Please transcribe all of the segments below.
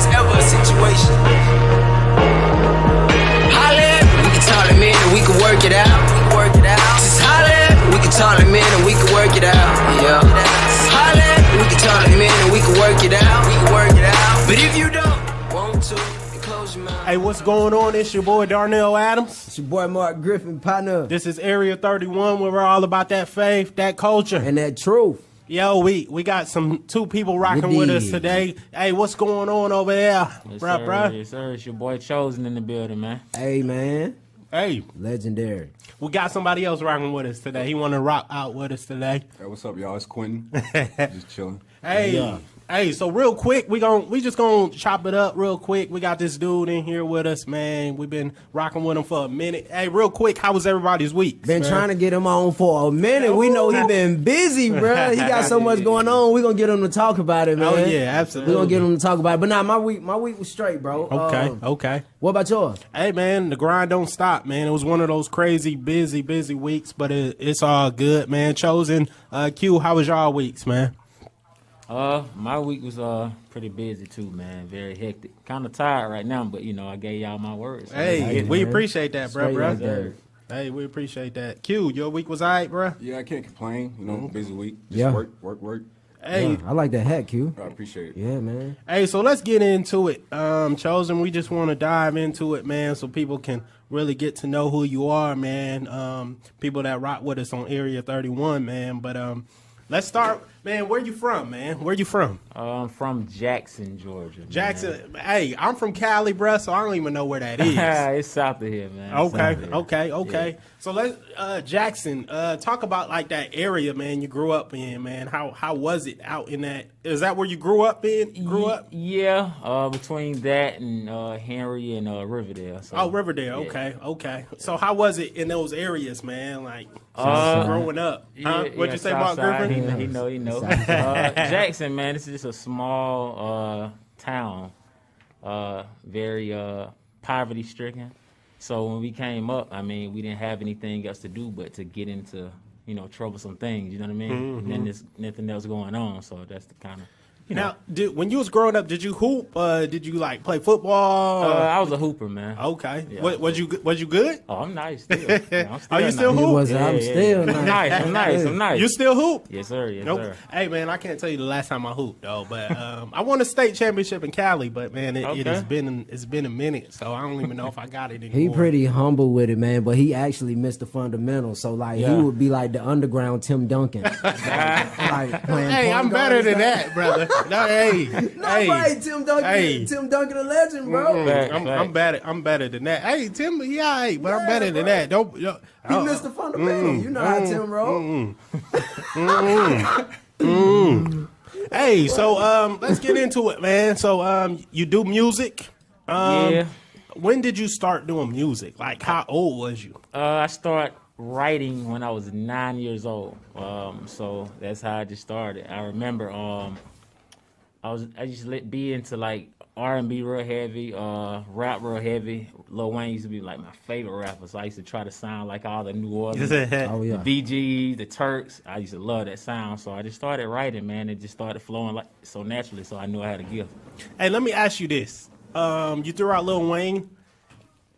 was ever a situation. Holla at me, we can talk a minute, we can work it out. Just holla at me, we can talk a minute, we can work it out. Yeah. Holla at me, we can talk a minute, we can work it out. But if you don't want to, then close your mouth. Hey, what's going on? It's your boy Darnell Adams. It's your boy Mark Griffin, partner. This is Area 31, where we're all about that faith, that culture. And that truth. Yo, we got two people rocking with us today. Hey, what's going on over there, bruh? Yes, sir. It's your boy Chozen in the building, man. Hey, man. Hey. Legendary. We got somebody else rocking with us today. He want to rock out with us today. Hey, what's up, y'all? It's Quentin. Just chilling. Hey. Yeah. Hey, so real quick, we just gonna chop it up real quick. We got this dude in here with us, man. We've been rocking with him for a minute. Hey, real quick, how was everybody's week? Been trying to get him on for a minute. We know he been busy, bro. He got so much going on. We gonna get him to talk about it, man. Oh yeah, absolutely. We gonna get him to talk about it. But nah, my week was straight, bro. Okay. What about yours? Hey man, the grind don't stop, man. It was one of those crazy, busy weeks, but it's all good, man. Chozen, Q, how was y'all weeks, man? My week was pretty busy too, man. Very hectic. Kind of tired right now, but you know, I gave y'all my words. So Hey, we appreciate that, bro. Straight like that. Hey, we appreciate that. Q, your week was all right, bro? Yeah, I can't complain. You know, busy week. Just Yeah. work. Hey, Yeah, I like that hat, Q. I appreciate it. Yeah, man. hey, so let's get into it. Chosen, we just want to dive into it, man, so people can really get to know who you are, man. People that rock with us on Area 31, man. But let's start, man. Where you from, man? Where you from? I'm from Jackson, Georgia. Jackson. Hey, I'm from Cali, bruh, so I don't even know where that is. It's south of here, man. It's south of here. Okay. So let's Jackson, talk about like that area, man, you grew up in, man. How was it out in that? Is that where you grew up in? Yeah, between that and Henry and Riverdale. So, Oh, Riverdale. yeah. Okay. So how was it in those areas, man? Like growing up? Huh? What'd you say, Mark Southside, Griffin? He know. Jackson, man, this is just a small town, very poverty stricken. So when we came up, I mean, we didn't have anything else to do but to get into, you know, troublesome things. You know what I mean? And then there's nothing else going on. So that's the kind of. Now, when you was growing up, did you hoop? Did you like play football? I was a hooper, man. Okay. Yeah. Was you good? Oh, I'm nice still. Yeah, I'm still Are you still nice. hoop? I'm still nice. I'm nice. You still hoop? Yes, sir. Yes, Nope. sir. Hey man, I can't tell you the last time I hooped though, but I won a state championship in Cali, but man, it has been a minute, so I don't even know if I got it anymore. He pretty humble with it, man, but he actually missed the fundamentals. So, like, he would be like the underground Tim Duncan. like playing Hey, point I'm guard better and than stuff. that, brother. No, hey. No, right, Tim Duncan. Hey. Tim Duncan, a legend, bro. I'm better than that. Hey, Tim, he all right, but I'm better than that. Don't He missed the fundamentals. You know how Tim roll. Hey, so let's get into it, man. So you do music. Yeah. When did you start doing music? Like, how old was you? I started writing when I was 9 years old. So that's how I just started. I remember I used to be into like R&B real heavy, rap real heavy. Lil Wayne used to be like my favorite rapper, so I used to try to sound like all the New Orleans, Oh, yeah. the Bee Gees, the Turks. I used to love that sound, so I just started writing, man. It just started flowing like so naturally, so I knew I had a gift. Hey, let me ask you this. You threw out Lil Wayne.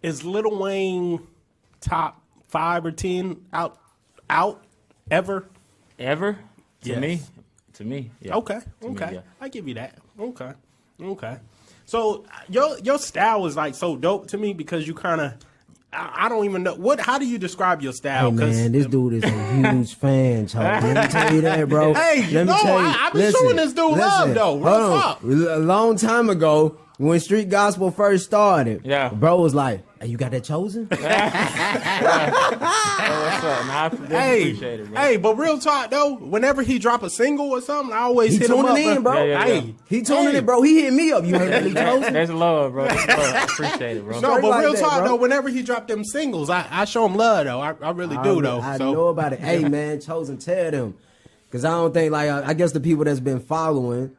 Is Lil Wayne top 5 or 10 out ever? Ever? Yes. To me, yeah. Okay. To me, yeah. I give you that. Okay. So your style is like so dope to me because you kind of I don't even know how do you describe your style? Hey, man, this dude is a huge fan, Charlie. Let me tell you that, bro. Hey, Let me no, tell you. I've been showing this dude love, though. Real Hold talk. on. A long time ago, when street gospel first started, Yeah. bro was like, "Hey, you got that Chozen?" Oh, what's up? Nah, I appreciate it, bro. Hey, but real talk though, whenever he drop a single or something, I always He hit him up. tuning in, bro. Yeah. Hey, He tuning in, bro. He hit me up. You heard that he Chozen? That's love, bro. That's love. I appreciate it, bro. no, Straight but like real that, talk bro. though, whenever he drop them singles, I show him love though. I really do though. I So know about it. Hey, man, Chozen, tell them. Because I don't think, like, I guess the people that's been following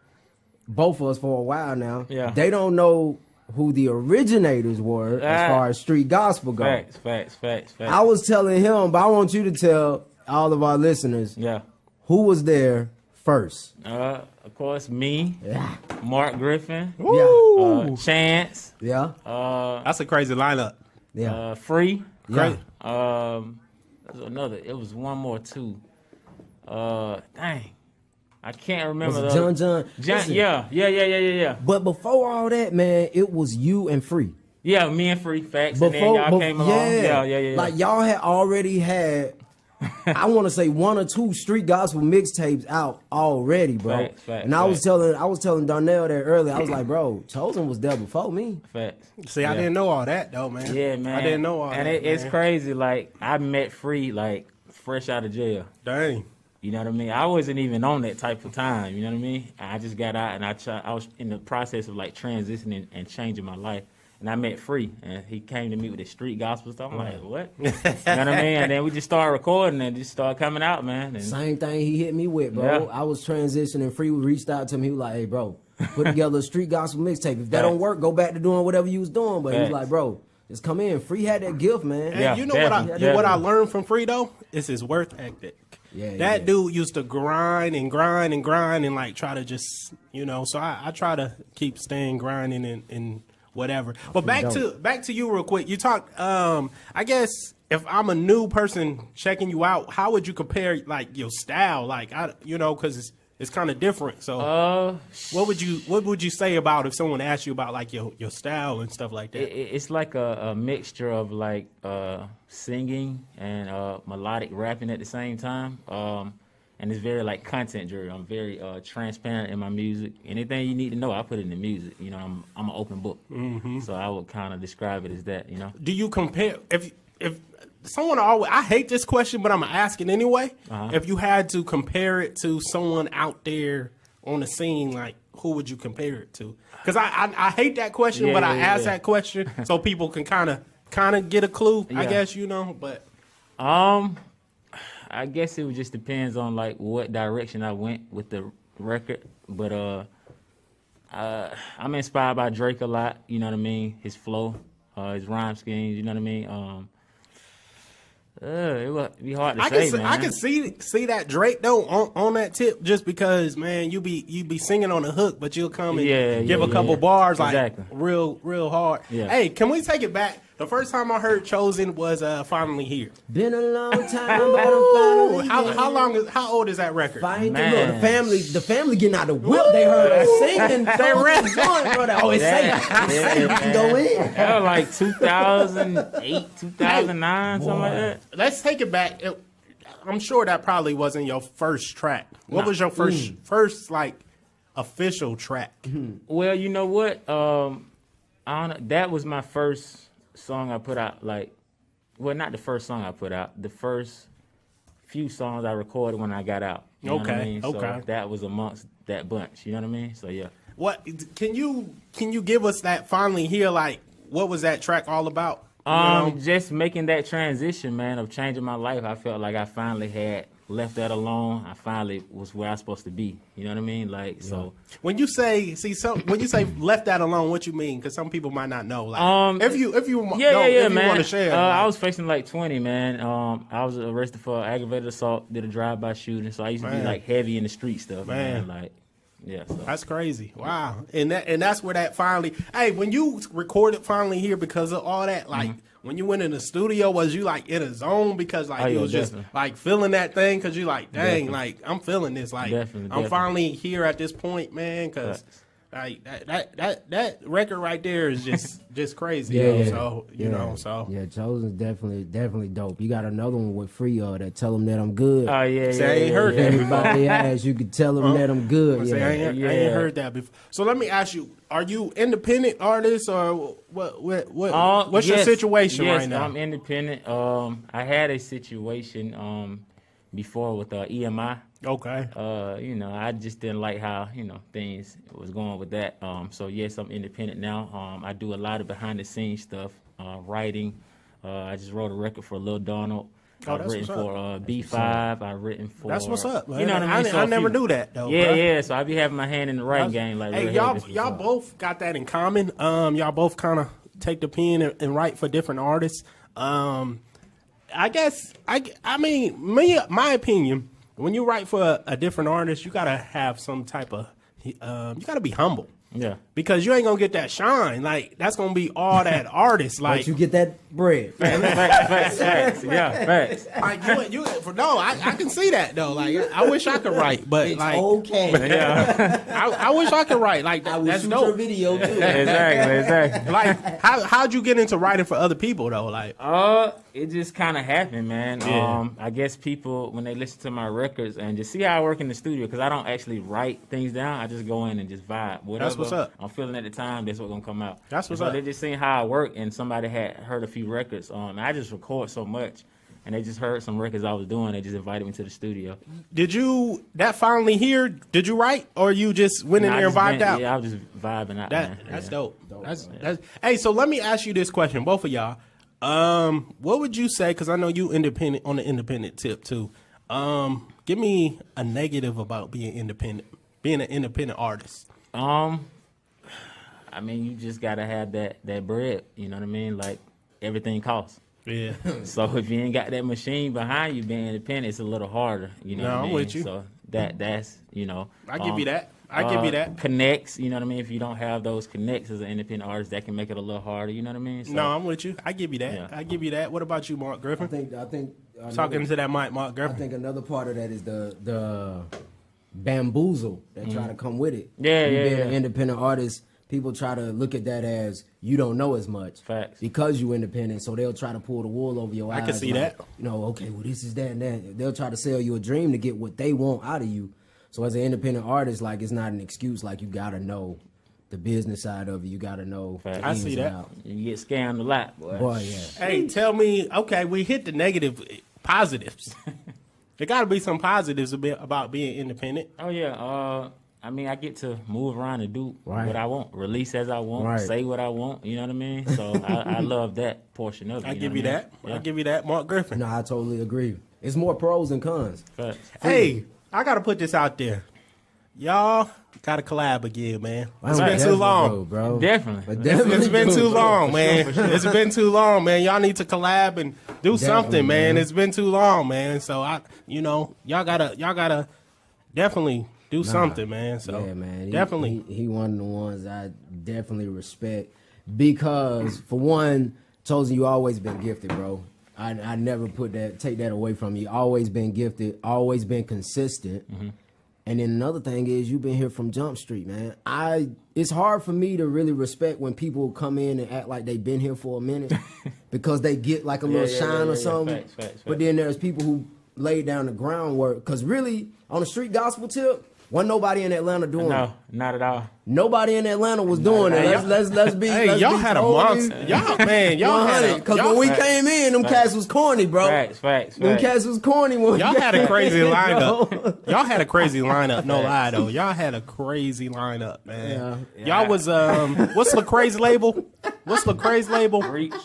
both of us for a while now, Yeah. they don't know who the originators were as far as street gospel goes. Facts. I was telling him, but I want you to tell all of our listeners Yeah. who was there first? Of course, me, Yeah. Mark Griffin, Woo! Chance, Yeah. That's a crazy lineup. Yeah. Free. Yeah. There's another. It was one more too. Dang, I can't remember. Was it John? John, Listen, yeah. But before all that, man, it was you and Free. Yeah, me and Free Facts, and then y'all came along. Yeah. Like y'all had already had, I want to say 1 or 2 street gospel mixtapes out already, bro. Facts, and I was telling Darnell that earlier. I was like, bro, Chozen was there before me. Facts. See, I didn't know all that though, man. Yeah, man. I didn't know all and that. it's man. crazy. Like I met Free like fresh out of jail. Dang. You know what I mean? I wasn't even on that type of time. You know what I mean? I just got out and I was in the process of like transitioning and changing my life. And I met Free, and he came to me with the street gospel stuff. I'm like, what? You know what I mean? And then we just started recording and just started coming out, man. And Same thing he hit me with, bro. Yeah. I was transitioning. Free reached out to me. He was like, hey, bro, put together a street gospel mixtape. If that don't work, go back to doing whatever you was doing. But he was like, bro, just come in. Free had that gift, man. And Yeah, you know definitely. what I learned from Free though? It's his work ethic. Yeah, That dude used to grind and like try to just, you know, so I try to keep staying grinding and whatever. But back to you real quick. You talked I guess if I'm a new person checking you out, how would you compare like your style? Like cuz it's kind of different. So what would you say about if someone asked you about like your style and stuff like that? it's like a mixture of like singing and melodic rapping at the same time. And it's very like content driven. I'm very transparent in my music. Anything you need to know, I put it in the music. You know, I'm an open book. Mm-hmm. So I would kind of describe it as that. You know. Do you compare if someone always? I hate this question, but I'm gonna ask it anyway. If you had to compare it to someone out there on the scene, like who would you compare it to? Because I hate that question, but I ask that question so people can kind of get a clue. I guess but. I guess it just depends on like what direction I went with the record, but I'm inspired by Drake a lot. You know what I mean? His flow, his rhyme schemes. You know what I mean? It would be hard to say, man. I can see that Drake though on that tip, just because man, you be singing on the hook, but you'll come and give a couple bars exactly. like real hard. Yeah. Hey, can we take it back? The first time I heard Chozen was Finally Here. Been a long time, but I'm finally here. How old is that record? The family getting out the whip. They heard us singing. They ready. Oh, it's singing. Go in. That was like 2008, 2009, something like that. Let's take it back. I'm sure that probably wasn't your first track. What was your first like official track? Well, you know what? That was my first song I put out. Like, well, not the first song I put out. The first few songs I recorded when I got out. You know what I mean? So that was amongst that bunch. You know what I mean? So yeah. What can you give us that Finally Here? Like, what was that track all about? Just making that transition, man, of changing my life. I felt like I finally had left that alone. I finally was where I was supposed to be. You know what I mean? Like, so. When you say left that alone, what you mean? Because some people might not know. Like, if you want to share. I was facing like 20, man. I was arrested for aggravated assault, did a drive-by shooting. So I used to be like heavy in the street stuff, man. Like, yeah. So. That's crazy. Wow. And that's where that finally. Hey, when you recorded Finally Here because of all that, like. When you went in the studio, was you like in a zone because like it was just like feeling that thing? Because you like, dang, like I'm feeling this. Like I'm finally here at this point, man. Because like that record right there is just crazy. So you know, so yeah, Chozen's definitely dope. You got another one with Free that tell them that I'm good. Oh yeah, I ain't heard that. Everybody asks, you could tell them that I'm good. I ain't heard that before. So let me ask you. Are you independent artist or what's your situation right now? I'm independent. I had a situation before with EMI. Okay. I just didn't like how things was going with that. So yes, I'm independent now. I do a lot of behind the scenes stuff, writing. I just wrote a record for Lil Donald. I've written for B5. I've written for. That's what's up, man. You know what I mean? I never knew that though. Yeah. So I be having my hand in the writing game. Like, hey, y'all both got that in common. Y'all both kind of take the pen and write for different artists. I guess my opinion when you write for a different artist, you gotta have some type of you gotta be humble. Yeah. Because you ain't gonna get that shine. Like that's gonna be all that artist. Like But you get that bread. Facts. Yeah, facts. like no, I can see that though. Like I wish I could write, but It's like okay. Yeah. I wish I could write. Like I will that's shoot your dope. video too. Exactly. Like how'd you get into writing for other people though? Like It just kind of happened, man. Yeah. I guess people, when they listen to my records and just see how I work in the studio, because I don't actually write things down. I just go in and just vibe. Whatever what's up. I'm feeling at the time, that's what's going to come out. That's what's so up. They just seen how I work, and somebody had heard a few records. I just record so much, and they just heard some records I was doing. They just invited me to the studio. did you that finally here? Did you write or you just went in Nah, I there and just vibed out? Yeah, I was just vibing out, man. That's Yeah. dope. That's hey. So let me ask you this question, both of y'all. What would you say? Because I know you independent on the independent tip too. Give me a negative about being independent, being an independent artist. I mean, you just gotta have that bread. You know what I mean? Like everything costs. Yeah, So if you ain't got that machine behind you being independent, it's a little harder. You know No, what I I'm mean? with you. So that's I give you that. I give you that. Connects, you know what I mean? If you don't have those connects as an independent artist, that can make it a little harder. You know what I mean? So, No, I'm with you. I give you that. Yeah. I give you that. What about you, Mark Griffin? I think Talking to that mic, Mark I Griffin. think another part of that is the bamboozle that try to come with it. Yeah, You yeah, being yeah. an independent artist, people try to look at that as you don't know as much. Facts. Because you independent, so they'll try to pull the wool over your eyes. I can see like, that. You know, okay, well this is that and that. They'll try to sell you a dream to get what they want out of you. So as an independent artist, like it's not an excuse. Like you gotta know the business side of it. You gotta know. Facts. the I ins see and that. outs. you get scammed a lot, boy. Boy, yeah. Hey, tell me. Okay, we hit the negative, positives. There got to be some positives about being independent. Oh yeah. I mean, I get to move around and do Right. what I want, release as I want, Right. say what I want. You know what I mean? So I love that portion of it. I know give what you mean? that. Yeah. I give you that, Mark Griffin. No, I totally agree. It's more pros than cons. Facts. Hey, I got to put this out there. Y'all got to collab again, man. It's Wow, been too definitely, long. bro. Definitely. But It's definitely been do, too bro. long, man. It's been too long, man. Y'all need to collab and do something, man. man. It's been too long, man. So y'all gotta definitely do something, man. So Yeah, man. definitely. He one of the ones I definitely respect because, for one, Chozen, you always been gifted, bro. I never take that away from you. Always been gifted, always been consistent. Mm-hmm. And then another thing is you've been here from Jump Street, man. It's hard for me to really respect when people come in and act like they've been here for a minute because they get like a little shine or something. Facts. But then there's people who lay down the groundwork. Because really, on the street gospel tip, wasn't nobody in Atlanta doing it. No, not at all. Nobody in Atlanta was doing it. Let's be. Hey, let's y'all be had a totally monster. Y'all, man, y'all had a, Because y'all, when we came in, them cats was corny, bro. Facts. Them cats was corny. When y'all we had a came crazy in, lineup. bro. Y'all had a crazy lineup. No lie though. Y'all had a crazy lineup, man. Yeah. Y'all was what's Lecrae's label? What's Lecrae's label? Reach.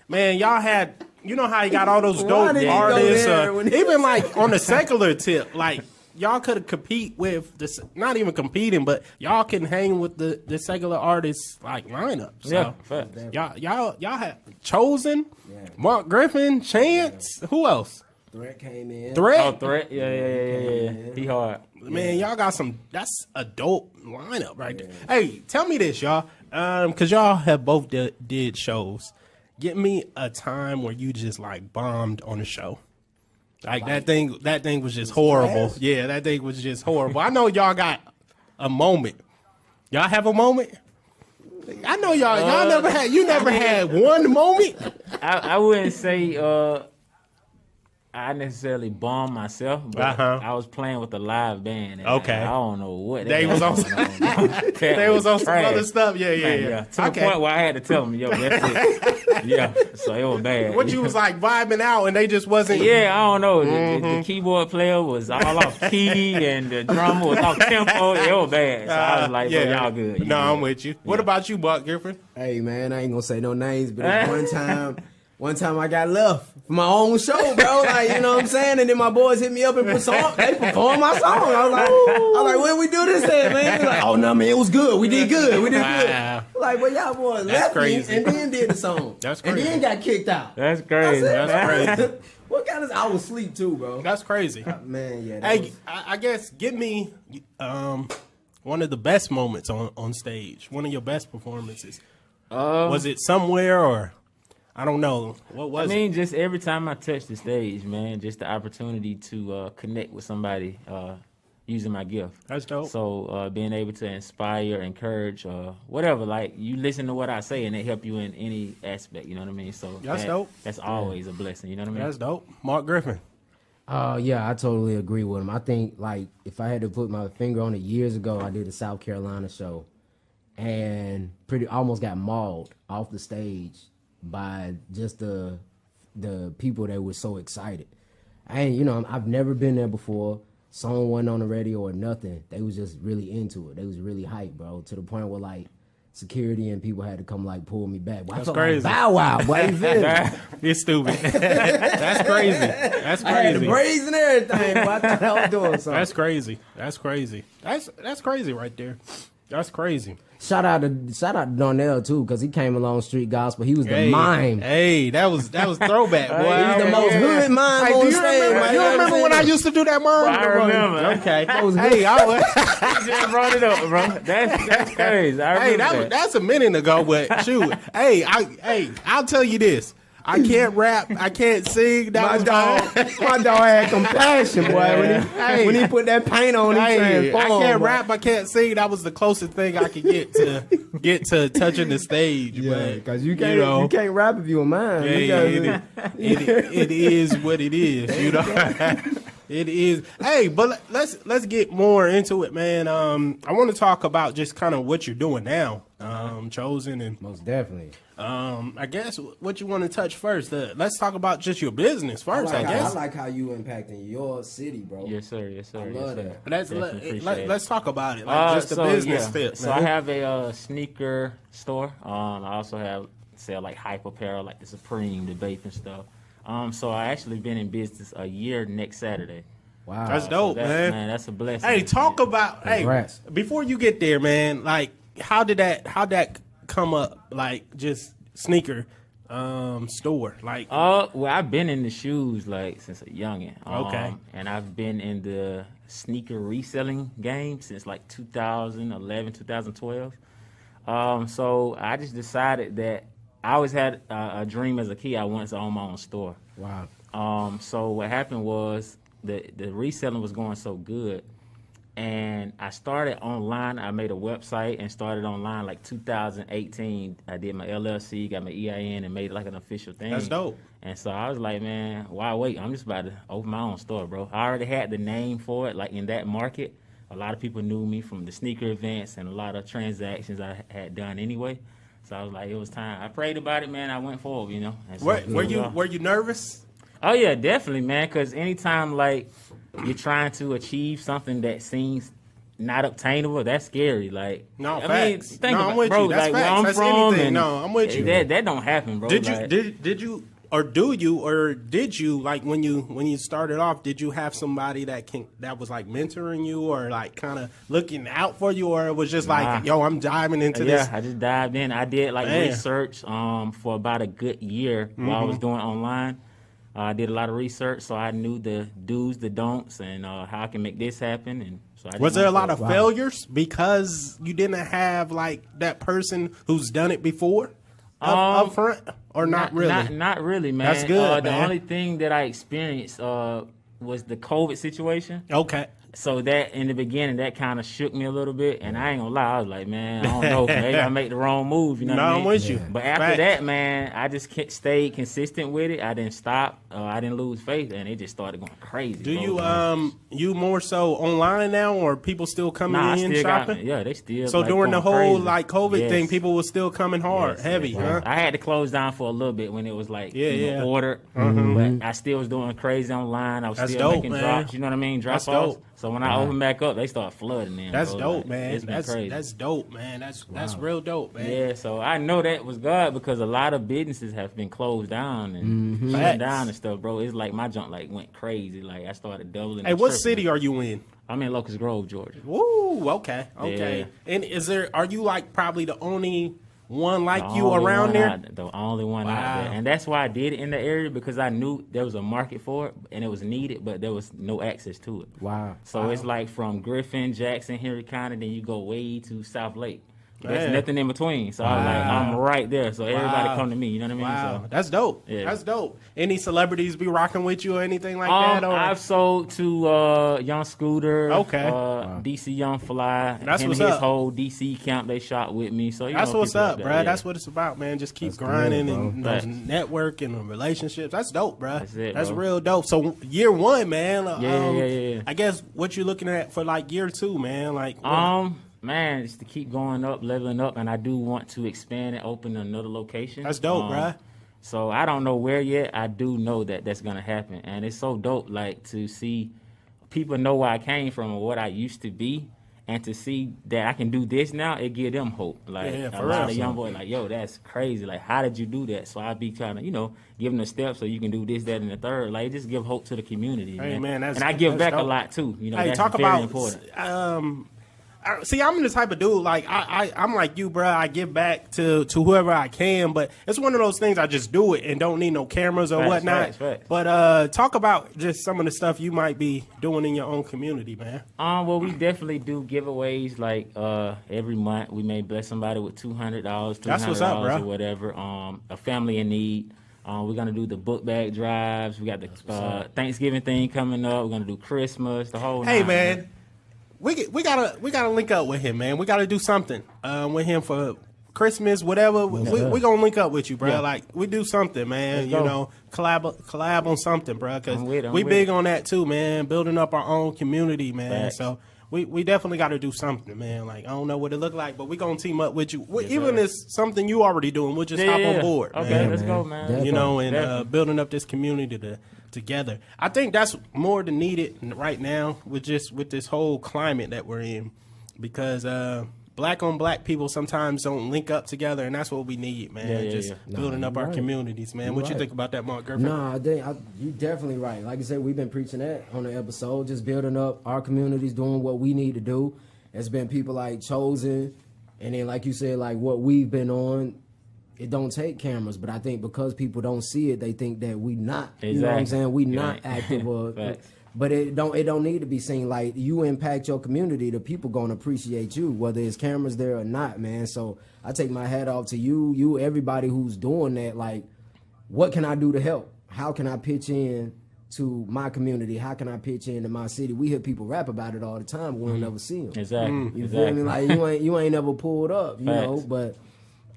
Man, y'all had. You know how you got all those Why dope did he go artists, there when he- even like on the secular tip, like y'all could compete with this. Not even competing, but y'all can hang with the secular artists like lineup. So Yeah, facts. y'all had Chozen, Mark Griffin, Chance. Who else? Threat came in. Threat. Oh, threat. Yeah. He hard. Man, y'all got some. That's a dope lineup right there. Hey, tell me this, y'all, because y'all have both did shows. Get me a time where you just like bombed on the show. Like that thing was just horrible. trash? Yeah, that thing was just horrible. I know y'all got a moment. Y'all have a moment? I know y'all never had. You never had one moment. I wouldn't say I necessarily bombed myself, but I was playing with a live band. And Okay. I don't know what They was on. They was on some other stuff. Yeah. To the point where I had to tell them, yo, that's it. Yeah, so it was bad. What you was like vibing out and they just wasn't. Yeah, I don't know. The keyboard player was all off key and the drummer was off tempo. It was bad. So I was like, bro, y'all good. You No, I'm good. with you. What about you, Buck Griffin? Hey man, I ain't gonna say no names, but this One time I got left for my own show, bro. Like, you know what I'm saying? And then my boys hit me up and they performed my song. I was like, where we do this at, man? They're like, oh no, man, it was good. We did good. Wow. Like, well, y'all boys left crazy. me and then did the song. That's crazy. And then got kicked out. That's crazy. That's crazy. What kind of? I was asleep too, bro. That's crazy. Man, yeah. Hey, I guess give me one of the best moments on stage. One of your best performances. Was it somewhere or I don't know. What was it? I mean, just every time I touch the stage, man, just the opportunity to connect with somebody using my gift. That's dope. So being able to inspire, encourage, whatever, like you listen to what I say and it help you in any aspect, you know what I mean? So That's dope. That's always a blessing, you know what I mean? That's dope. Mark Griffin. Yeah, I totally agree with him. I think, like, if I had to put my finger on it, years ago, I did a South Carolina show and almost got mauled off the stage by just the people that were so excited. I've never been there before. Song wasn't on the radio or nothing. They was just really into it. They was really hyped, bro, to the point where, like, security and people had to come, like, pull me back. Well, That's I felt crazy. like Bow Wow, boy. You feel me? You're stupid. That's crazy. That's I had the crazy. braids and everything, but I thought I was doing something. That's crazy. That's crazy. That's crazy right there. That's crazy. Shout out to Darnell too, because he came along Street Gospel. He was the mime. Hey, that was throwback, boy. He was the most hood mime Hey, on do you stage. remember, man. you remember when I used to do that, Mom? I remember. Okay. was Hey, I was. You just brought it up, bro. That's crazy. I Hey, remember that's a minute ago, but shoot. I'll tell you this. I can't rap. I can't sing. My dog had compassion, boy. When he put that paint on, he I transformed. can't boy. rap. I can't sing. That was the closest thing I could get to touching the stage. Yeah, but, because you can't rap if you a mime. it is what it is. You know, it is. Hey, but let's get more into it, man. I want to talk about just kind of what you're doing now, Chozen, and Most definitely. I guess what you want to touch first. Let's talk about just your business first. I guess. I like how you impacting your city, bro. Yes, sir. Yes, sir. I yes, love sir. that. Let's talk about it. Like just the business fit. So I have a sneaker store. I also sell like hype apparel, like the Supreme, the Bape and stuff. So I actually been in business a year next Saturday. Wow. That's dope, man. That's a blessing. Hey, talk about Congrats. before you get there, man. Like, how'd that come up? Like, just sneaker store. Like, Well, I've been in the shoes like since a youngin. Okay. And I've been in the sneaker reselling game since like 2011, 2012. So I just decided that I always had a dream as a kid. I wanted to own my own store. Wow. So what happened was the reselling was going so good, and I started online. I made a website and started online like 2018. I did my LLC, got my EIN, and made it like an official thing. That's dope. And so I was like, man, why wait? I'm just about to open my own store, bro. I already had the name for it, like in that market. A lot of people knew me from the sneaker events and a lot of transactions I had done anyway. So I was like, it was time. I prayed about it, man. I went forward, you know. And so were here we are. you nervous? Oh yeah, definitely, man. Because anytime like you're trying to achieve something that seems not obtainable, that's scary. Like, No, I facts. mean, think No, about, I'm with bro, you. That's like where facts. I'm That's from, anything. and No, I'm with you. That don't happen, bro. Did you Like, did you did you like when you started off? Did you have somebody that was like mentoring you or like kind of looking out for you, or it was just like, yo, I'm diving into this? Yeah, I just dived in. I did like Man. research for about a good year while I was doing online. I did a lot of research, so I knew the do's, the don'ts, and how I can make this happen. And so I just Was there a went lot for of it. failures because you didn't have like that person who's done it before up front, or not really? Not really, man. That's good, The man. only thing that I experienced was the COVID situation. Okay. So that in the beginning, that kind of shook me a little bit, and I ain't gonna lie, I was like, man, I don't know, maybe I make the wrong move, you know No, what I I'm mean? with you. But after Facts. that, man, I just stayed consistent with it. I didn't stop. I didn't lose faith, and it just started going crazy. Do bro. you more so online now, or people still coming Nah, I in still got, shopping? yeah, they still. So like, during the going whole crazy. like COVID Yes. thing, people were still coming hard, Yes, heavy, yes, huh? I had to close down for a little bit when it was like Yeah. ordered, but I still was doing crazy online. I was That's still dope, making man. drops. You know what I mean? That's Drop offs. dope. So when I open back up, they start flooding in. That's bro. dope, Like, man. It's been crazy. That's dope, man. That's real dope, man. Yeah, so I know that was God because a lot of businesses have been closed down and Facts. shut down and stuff, bro. It's like my junk like went crazy. Like I started doubling. Hey, and what tripling. city are you in? I'm in Locust Grove, Georgia. Woo, okay. Yeah. And are you like probably the only one like The you only around one there? the only one Wow. out there. And that's why I did it in the area because I knew there was a market for it and it was needed, but there was no access to it. Wow. So it's like from Griffin, Jackson, Henry County, then you go way to South Lake. There's Man. nothing in between. So I was like, I'm right there. So everybody Wow. come to me, you know what I mean? Wow, So, that's dope. Yeah. That's dope. Any celebrities be rocking with you or anything like that? Or? I've sold to Young Scooter, Okay. DC Young Fly, That's him what's and his up. whole DC camp. They shot with me, so you That's know, what's people up, like that, bro. yeah. That's what it's about, man. Just keep That's grinding good, bro. and those Facts. networking and relationships. That's dope, bro. That's it, That's bro. real dope. So year one, man. Yeah. I guess what you're looking at for like year two, man. Like, what- Man, it's to keep going up, leveling up, and I do want to expand and open another location. That's dope, bruh. So I don't know where yet. I do know that that's gonna happen, and it's so dope, like to see people know where I came from or what I used to be, and to see that I can do this now. It give them hope. Like Yeah, a for lot real. of young boys, like, yo, that's crazy. Like, how did you do that? So I be kind of, giving the steps so you can do this, that, and the third. Like, just give hope to the community. Hey, man, that's- and I give that's back a dope. lot too. hey, That's talk very about. important. See, I'm the type of dude like I'm like you, bro. I give back to whoever I can, but it's one of those things I just do it and don't need no cameras or Facts, whatnot. facts. But talk about just some of the stuff you might be doing in your own community, man. Well, we definitely do giveaways like every month. We may bless somebody with $200, That's what's up, $300 bro. or whatever. A family in need. We're gonna do the book bag drives. We got the Thanksgiving thing coming up. We're gonna do Christmas. The whole. Hey, nine, man. We gotta link up with him, man. We gotta do something with him for Christmas, whatever. We gonna link up with you, bro. Yeah. Like we do something, man. Let's go. Collab on something, bro. Because I'm with we it. big on that too, man. Building up our own community, man. Facts. So we definitely got to do something, man. Like I don't know what it look like, but we gonna team up with you. Even if it's something you already doing, we'll just hop on board. Okay, man. let's go, man. Definitely. You know, and Definitely. building up this community together. I think that's more than needed right now with this whole climate that we're in, because black on black people sometimes don't link up together, and that's what we need, man. Yeah. Building up you're our right. communities, man. What you right. think about that, Mark Griffin? Nah, you definitely right. Like I said, we've been preaching that on the episode, just building up our communities, doing what we need to do. It's been people like Chozen, and then like you said, like what we've been on. It don't take cameras, but I think because people don't see it, they think that we not. You know what I'm Exactly. saying? We not Right. active, or, Facts. but it don't need to be seen. Like you impact your community, the people gonna appreciate you, whether it's cameras there or not, man. So I take my hat off to you, everybody who's doing that. Like, what can I do to help? How can I pitch in to my community? How can I pitch into my city? We hear people rap about it all the time. We don't never see them. Exactly. You exactly. feel me? Like you ain't never pulled up, you know. Facts. But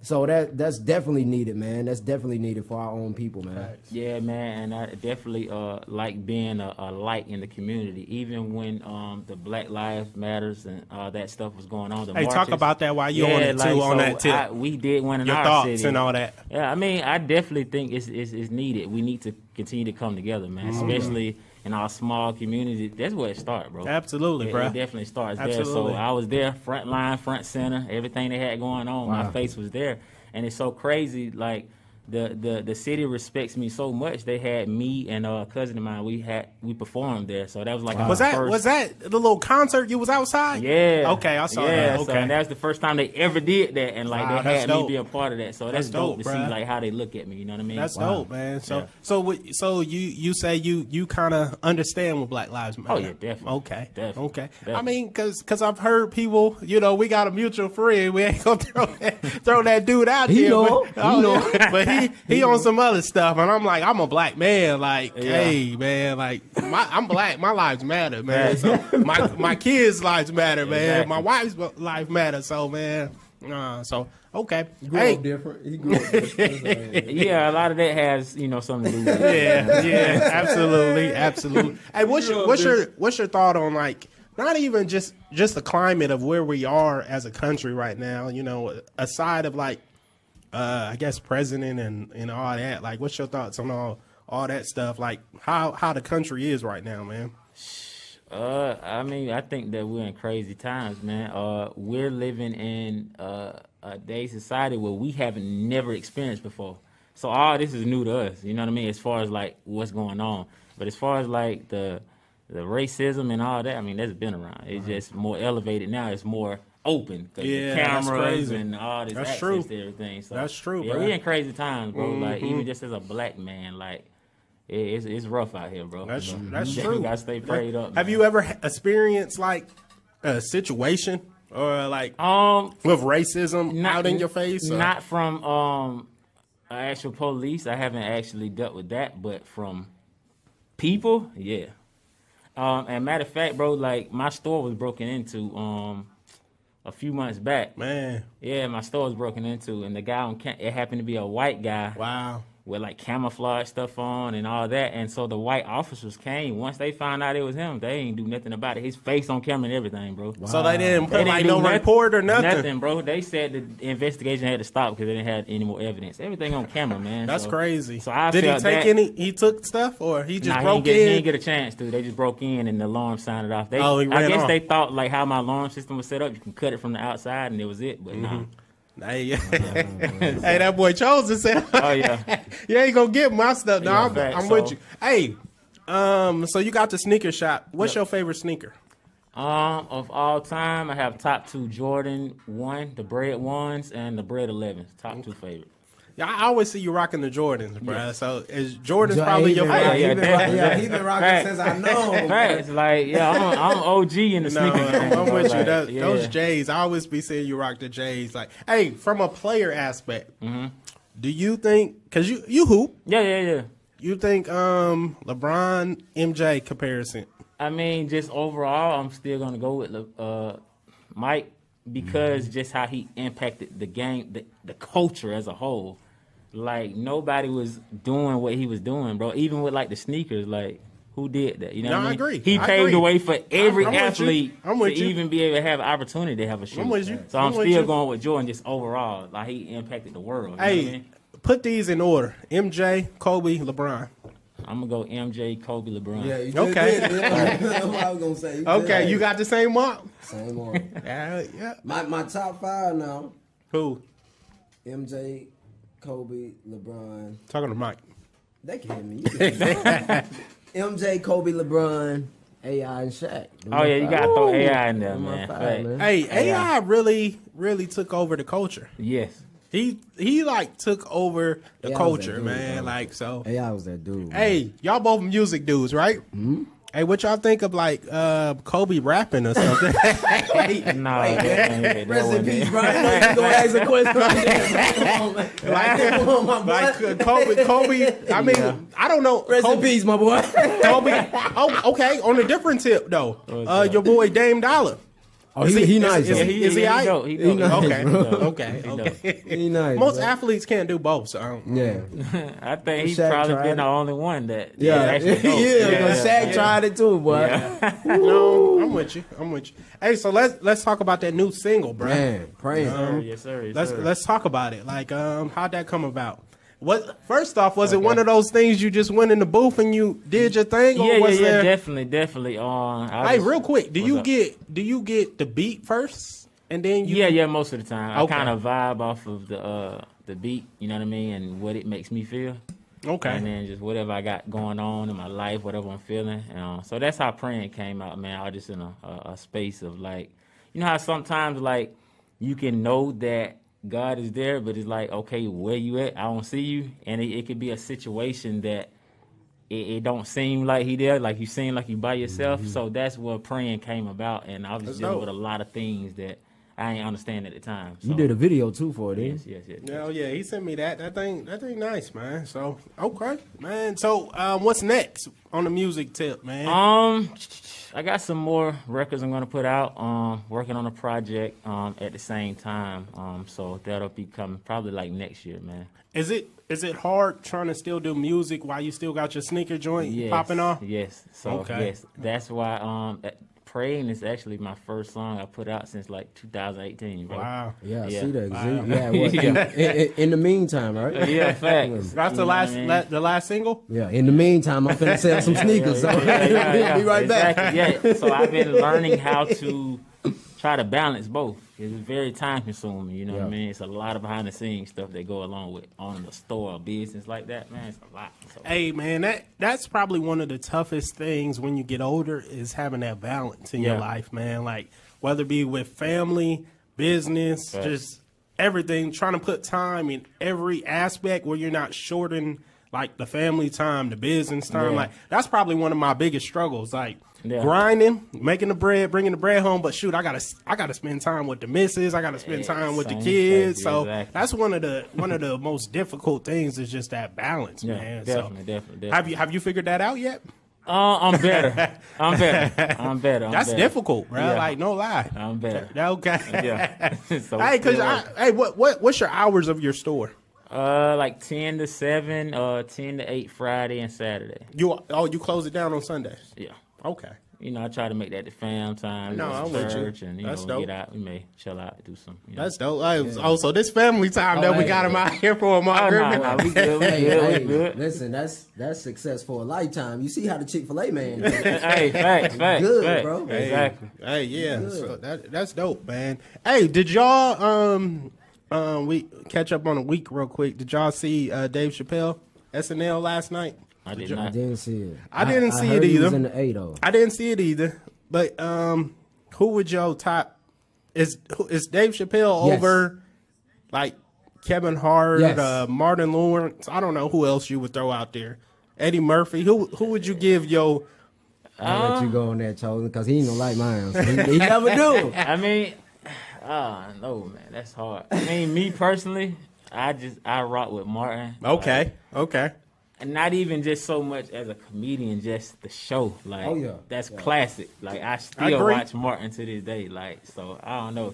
so that's definitely needed, man. That's definitely needed for our own people, man. Yeah, man, and I definitely like being a light in the community, even when the Black Lives Matters and that stuff was going on. The Hey, talk marches. about that while you're on it too, on that tip. We did one in Your our thoughts city. and all that. Yeah, I mean, I definitely think it's needed. We need to continue to come together, man, especially in our small community. That's where it starts, bro. Absolutely, It bro. definitely starts there. Absolutely. So I was there, front line, front center, everything they had going on. My face was there, and it's so crazy. Like the city respects me so much. They had me and a cousin of mine. We performed there, so that was like our Was first. that the little concert you was outside? Yeah. Okay, I saw yeah, that. So, Okay. and that was the first time they ever did that, and like Wow, they that's had dope. me be a part of that. So That's that's dope, dope, to see bruh. like how they look at me. You know what I mean? That's Wow. dope, man. Yeah. So you say you kind of understand what Black Lives Matter. Oh, yeah, definitely. Okay, Definitely. okay. I Definitely. mean, cause I've heard people, we got a mutual friend. We ain't gonna throw that dude out He there. know. But, He know. but he on some other stuff, and I'm like, I'm a black man. Like, Yeah. hey, man, like I'm black. My lives matter, man. So my kids' lives matter, man. Exactly. My wife's life matters. So, man. So okay. He grew Hey. up different. He grew up different. Yeah, a lot of that has something to do with it. Yeah, absolutely. Hey, what's your thought on, like, not even just the climate of where we are as a country right now, aside of like I guess president and all that. Like, what's your thoughts on all that stuff? Like how the country is right now, man? I mean, I think that we're in crazy times, man. We're living in a day society where we haven't never experienced before. So all this is new to us, you know what I mean, as far as like what's going on. But as far as like the racism and all that, I mean, that's been around. It's just more elevated now. It's more open. 'Cause Yeah, the that's cameras crazy. and all this That's access true. to everything. So That's true, yeah, bro. we in crazy times, bro. Like even just as a black man, like it's rough out here, bro. That's You true. gotta stay prayed up. Have man. you ever experienced like a situation or like with racism out in your face? Or? Not from actual police. I haven't actually dealt with that, but from people, yeah. And matter of fact, bro, like my store was broken into a few months back. Man, Yeah, my store was broken into, and the guy it happened to be a white guy wow. with like camouflage stuff on and all that. And so the white officers came. Once they found out it was him, they ain't do nothing about it. His face on camera and everything, bro. So they didn't They put like do no report or nothing. Nothing, bro. They said the investigation had to stop because they didn't have any more evidence. Everything on camera, man. That's So- crazy. So I Did he felt take that- any? He took stuff, or he just Nah, broke he in? didn't get a chance to. They just broke in and the alarm sounded off. They, Oh, he I ran guess off. they thought like how my alarm system was set up, you can cut it from the outside and it was it. But nah. Hey, hey, that boy Chozen said, Oh yeah. "You ain't gonna get my stuff." No, Yeah, I'm, facts, I'm with so- you. Hey, so you got the sneaker shop. What's your favorite sneaker? Of all time, I have top 2 Jordan 1, the bread ones, and the bread 11s. Top 2 favorite. Yeah, I always see you rocking the Jordans, bro. Yeah. So is Jordan's Yeah, probably he your been favorite? rocking- Yeah, he been definitely. rocking- he been rocking Facts. since I know him. Facts, like yeah, I'm OG in the No, sneaker game. I'm with you. Like, Those yeah. J's, I always be seeing you rock the J's. Like, hey, from a player aspect, Mm-hmm. do you think? Because you hoop, Yeah. you think LeBron MJ comparison? I mean, just overall, I'm still gonna go with Mike because just how he impacted the game, the culture as a whole. Like nobody was doing what he was doing, bro. Even with like the sneakers, like who did that? You know No, what I I mean? agree. He I paved agree. the way for every I'm with you. athlete I'm to with you. even be able to have an opportunity to have a shoe. I'm with you. So I'm I'm with still you. going with Jordan just overall. Like he impacted the world. You know what I Hey, mean? put these in order: MJ, Kobe, LeBron. I'm gonna go MJ, Kobe, LeBron. Yeah, you just Okay. did. That's what I was gonna say. Okay, you got the same mark. same one. Yeah. My top 5 now: Who? MJ, Kobe, LeBron. Talking to Mike. They can hear me. You can hear me. MJ, Kobe, LeBron, AI, and Shaq. Oh yeah, you gotta throw AI in there, Them my man. 5, Fact. man. Hey, AI really took over the culture. Yes. He like took over the AI was culture, that dude, man. bro. Like so. AI was that dude. man. Hey, y'all both music dudes, right? Mm-hmm. Hey, what y'all think of like Kobe rapping or something? No, Rest in peace, Brian. You gonna ask a question? Come on, man. Come on, my boy. like Kobe. I mean, I don't know. Rest in Kobe, peace, my boy. Kobe. Oh, okay. On a different tip though, your boy Dame Dollar. Oh, he nice. Is though. he aight? dope. He He dope. nice, Okay, bro. okay. He nice. Most bro. athletes can't do both, so I don't- Yeah. I think he's Shaq probably tried been it. the only one that Yeah. actually dope. Yeah, because Shaq tried it too, boy. Yeah. No, I'm with you. Hey, so let's talk about that new single, bro. Man, praying. Yes, sir. Yes, Let's sir. let's talk about it. Like, how'd that come about? What first off, was it one of those things you just went in the booth and you did your thing, or Yeah, was there? definitely. Hey, real quick, do you get the beat first and then you? Yeah, most of the time. Okay. I kind of vibe off of the beat, you know what I mean, and what it makes me feel. Okay. And then just whatever I got going on in my life, whatever I'm feeling. So that's how praying came out, man. I was just in a space of like, you know how sometimes like you can know that God is there, but it's like, okay, where you at? I don't see you. And it could be a situation that it don't seem like he there, like you seem like you by yourself. So that's where praying came about. And I was That's just dealing dope. with a lot of things that I ain't understand at the time. So, You did a video too for it, didn't yes, you? yes. Hell yeah, he sent me that. That thing nice, man. So okay, man. So what's next on the music tip, man? I got some more records I'm gonna put out. Working on a project at the same time. So that'll be coming probably like next year, man. Is it hard trying to still do music while you still got your sneaker joint popping off? Yes. So Okay. yes, that's why Praying is actually my first song I put out since like 2018, bro. Wow. Yeah, I Yeah. see that. Wow. Yeah, what, in the meantime, right? Yeah, facts. That's You the know last what I mean? the last single. Yeah, in the meantime, I'm finna sell some sneakers. So be right back. Exactly. Yeah, so I've been learning how to try to balance both. It's very time consuming, you know what I Yeah. mean? It's a lot of behind the scenes stuff that go along with owning a store or business like that, man. It's a lot. So, Hey man, that's probably one of the toughest things when you get older is having that balance in your Yeah. life, man. Like whether it be with family, business, Right. just everything, trying to put time in every aspect where you're not shorting like the family time, the business time. Yeah. Like that's probably one of my biggest struggles. Like Yeah. grinding, making the bread, bringing the bread home, but shoot, I gotta spend time with the missus. I gotta spend time with the same, kids. same, So exactly. that's one of the most difficult things is just that balance, yeah, man. definitely. Have you figured that out yet? I'm better. I'm better. That's difficult, bro. Yeah. Like no lie. I'm better. Okay. Yeah. So Hey, still working. hey, what's your hours of your store? Like 10 to 7, 10 to 8 Friday and Saturday. You close it down on Sundays. Yeah. Okay. You know, I try to make that the fam time. No, go to I'm with you. church and, you That's know, dope. get out. We may chill out, do some. You know. That's dope. Oh, so this family time that we hey, got him out here for, Mark Oh, Griffin. nah, we good. We Hey, good. hey, We good. listen, that's success for a lifetime. You see how the Chick-fil-A man did. Hey, facts. Good, facts. bro. Exactly. Hey, yeah. Good. So that's dope, man. Hey, did y'all we catch up on a week real quick? Did y'all see Dave Chappelle SNL last night? I did I not. didn't see it. I didn't see heard it he was either. in the A though. I didn't see it either. But who would your top is Dave Chappelle Yes. over like Kevin Hart, Yes. Martin Lawrence? I don't know who else you would throw out there. Eddie Murphy. Who would you give your I'll let you go on that, Chozen, because he ain't gonna like mine. So he never do. I mean, no, man, that's hard. I mean, me personally, I rock with Martin. Okay. And not even just so much as a comedian, just the show. Like, Oh, yeah. that's classic. Like, I still agree. watch Martin to this day. Like, so I don't know.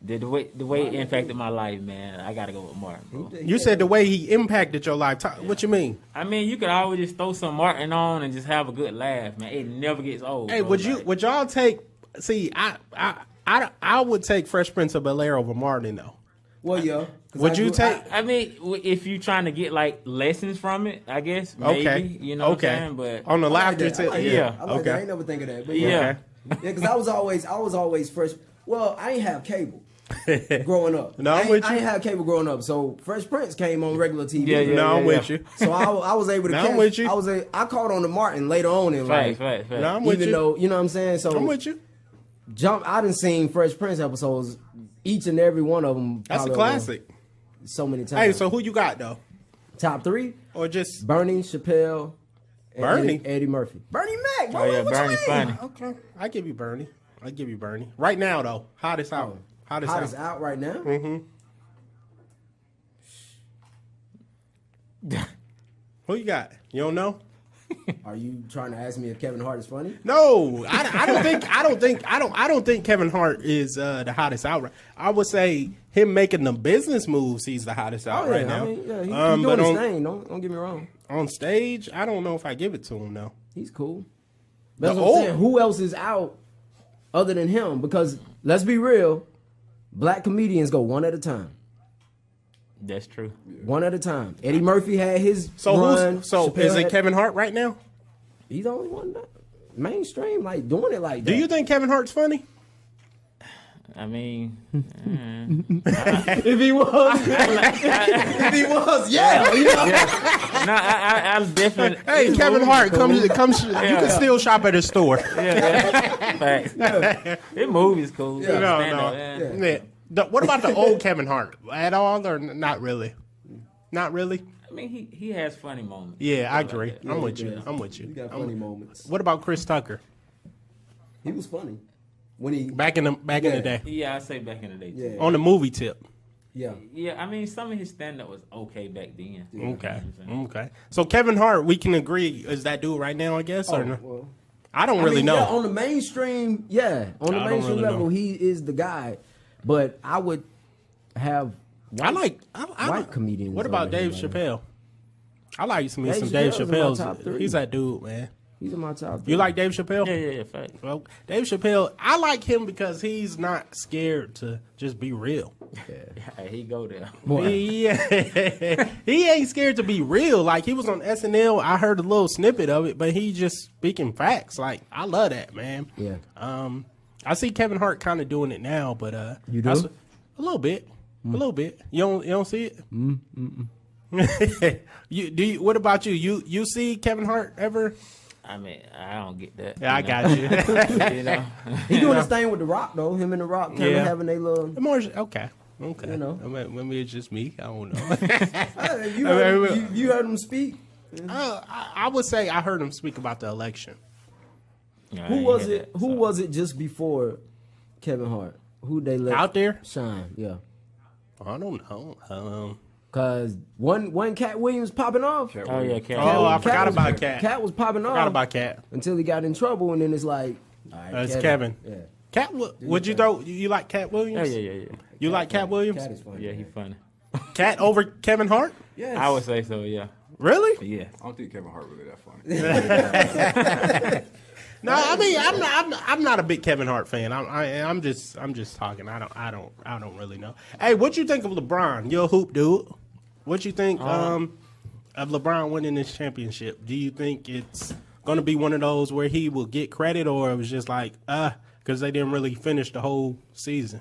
The way it impacted my life, man, I gotta go with Martin, bro. You said the way he impacted your life. What you mean? I mean, you could always just throw some Martin on and just have a good laugh, man. It never gets old. Hey, bro. Like, would y'all take? See, I would take Fresh Prince of Bel-Air over Martin though. Well, yeah. 'Cause Would I you grew- take? I mean, if you're trying to get like lessons from it, I guess maybe. Okay. You know what I'm saying? But on the I like laughter that. I tip. like Yeah. that. I like that. I Okay. ain't never think of that. But yeah. because I was always fresh. Well, I ain't have cable growing up. No, I'm with I you. ain't have cable growing up. So Fresh Prince came on regular TV. Yeah, No, I'm yeah. with you. So I was able to No, I'm catch. with you. I caught on to Martin later on in life. Facts. No, I'm with Even you. though you know what I'm saying. So I'm with you. I done seen Fresh Prince episodes, each and every one of them. That's a probably classic. So many times. Hey, so who you got though? top 3: Or just Bernie, Chappelle, and Bernie? Eddie Murphy. Bernie Mac. Bro, Oh, yeah, what you Bernie mean? funny. okay? I give you Bernie. Right now though, hottest out. Hottest Hottest out. out right now. Who you got? You don't know? Are you trying to ask me if Kevin Hart is funny? No, I don't think Kevin Hart is the hottest out. I would say him making the business moves. He's the hottest out right now. I mean, yeah, he's But doing his on, thing. Don't get me wrong. on stage, I don't know if I give it to him though. He's cool. That's The what I'm old- saying. Who else is out other than him? Because let's be real, black comedians go one at a time. That's true. One at a time. Eddie Murphy had his So run. is Chappelle it had- Kevin Hart right now? He's the only one that mainstream like doing it like that. Do you think Kevin Hart's funny? I mean, If he was, if he was, yeah. You know? no, I'm definitely. Hey, this Kevin movie Hart, cool. come. You can still shop at his store. Facts. This movie's cool. Yeah. No, Stand no. up, yeah. Yeah. What about the old Kevin Hart at all, or not really? Not really. I mean, he has funny moments. Yeah, I Stuff agree. like that. I'm with he you. does. I'm with you. He got I'm- funny moments. What about Chris Tucker? He was funny when he. Back in the day, Yeah, I say back in the day. Too. Yeah. on the movie tip. Yeah. Yeah, I mean, some of his stand up was okay back then. Okay. Okay. So Kevin Hart, we can agree, is that dude right now? I guess or no? Well, I don't really know. Yeah, on the mainstream, yeah. On the I don't mainstream really level, know. he is the guy. But I would have white, white comedians. What about over him Dave right now. Chappelle? I like me Dave some Dave Chappelle's in my top Chappelle's. 3. He's that dude, man. He's in my top 3. You like Dave Chappelle? Yeah, fact. Well, Dave Chappelle, I like him because he's not scared to just be real. Yeah, he go there. He ain't scared to be real. Like, he was on SNL. I heard a little snippet of it, but he just speaking facts. Like, I love that, man. Yeah. I see Kevin Hart kind of doing it now, but You do? a little bit, a little bit. You don't see it? What about you? You see Kevin Hart ever? I mean, I don't get that. Yeah, I got you. You know? He doing his thing with The Rock, though. Him and The Rock kind of Yeah. having their little... More okay. You know. Maybe it's just me. I don't know. You heard him speak? I would say I heard him speak about the election. Yeah, I Who ain't was hear it? that, Who so. was it just before Kevin Hart? Who they let Out there? shine? Yeah, I don't know. cause one Cat Williams popping off. Cat Oh yeah, Williams. Cat. Oh, I Cat forgot was- about Cat. Cat was popping off. Forgot about Cat. until he got in trouble, and then it's like, all right, It's Kevin. Yeah, Cat, would you throw? You like Cat Williams? Yeah. You like Cat Williams? Cat is funny. Yeah, he funny. Cat over Kevin Hart? Yes. I would say so. Yeah. Really? Yeah. I don't think Kevin Hart really that funny. No, I mean I'm not a big Kevin Hart fan. I'm just talking. I don't really know. Hey, what you think of LeBron? You're a hoop dude. What you think of LeBron winning this championship? Do you think it's gonna be one of those where he will get credit, or it was just like because they didn't really finish the whole season?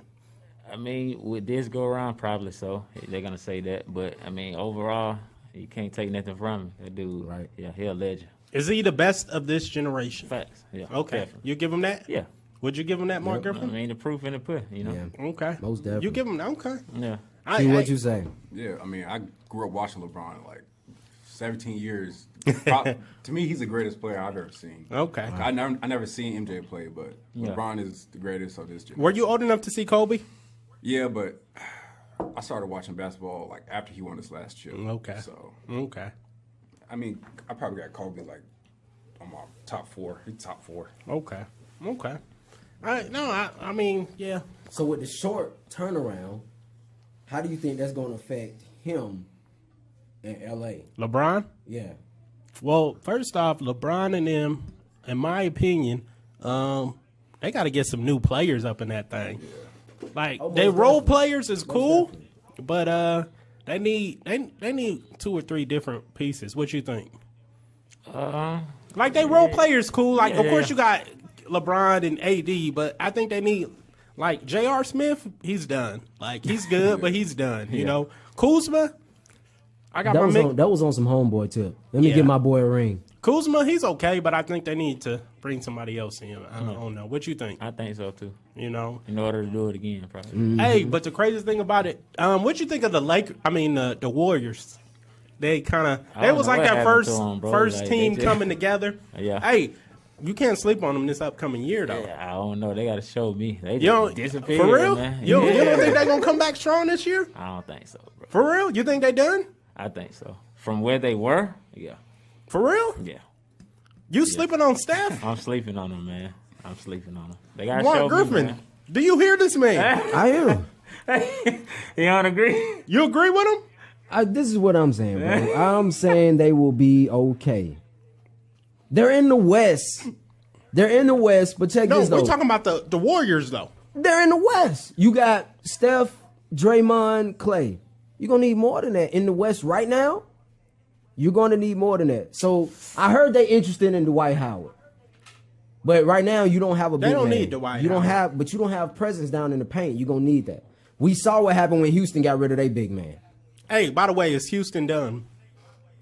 I mean, with this go around, probably so. They're gonna say that, but I mean, overall, you can't take nothing from him. That dude, Right. Yeah, he a legend. Is he the best of this generation? Facts. Yeah. Okay, Definitely. you give him that? Yeah. Would you give him that, Mark I Griffin? mean, the proof in the pudding. You know. Yeah. Okay, Most definitely. You give him okay. Yeah. See what you say. Yeah, I mean, I grew up watching LeBron like 17 years. To me, he's the greatest player I've ever seen. Okay. I never seen MJ play, but Yeah. LeBron is the greatest of this generation. Were you old enough to see Kobe? Yeah, but I started watching basketball like after he won his last chip. Okay. So, Okay. I mean, I probably got Kobe like on my top 4. He's top 4. Okay. Okay. I mean, yeah. So with the short turnaround, how do you think that's going to affect him in LA? LeBron? Yeah. Well, first off, LeBron and them, in my opinion, they got to get some new players up in that thing. Like, Oh, they most role definitely. players is cool, definitely. but they need 2 or 3 different pieces. What you think? Like, they role players cool. Like, of course Yeah. you got LeBron and AD, but I think they need, like, J.R. Smith, he's done. Like, he's good, but he's done, you know? Kuzma, I got That my was, mix. on, that was on some homeboy tip. Let me Yeah. give my boy a ring. Kuzma, he's okay, but I think they need to bring somebody else in. I don't know. What you think? I think so too. You know? In order to do it again, probably. Hey, but the craziest thing about it, what you think of the the Warriors? They kind of, I they don't was know like what that happened first to 'em, bro. first Like, team they just- coming together. Yeah. Hey, you can't sleep on them this upcoming year though. Yeah, I don't know. They got to show me. They You just don't disappeared, for real? man. You don't Yeah. think they're gonna come back strong this year? I don't think so, bro. For real? You think they done? I think so. From where they were, yeah, For real? yeah. You sleeping on Steph? I'm sleeping on them, man. I'm sleeping on them. They got to Mark show Griffin, me, do you hear this man? I am. man. You don't agree? You agree with him? This is what I'm saying, bro. I'm saying they will be okay. They're in the West. They're in the West, but check No, this though. we're talking about the Warriors though. They're in the West. You got Steph, Draymond, Clay. You're gonna need more than that in the West right now. You're gonna need more than that. So I heard they interested in Dwight Howard, but right now you don't have a. They big don't man. need Dwight You don't Howard. have, but you don't have presence down in the paint. You're gonna need that. We saw what happened when Houston got rid of their big man. Hey, by the way, is Houston done?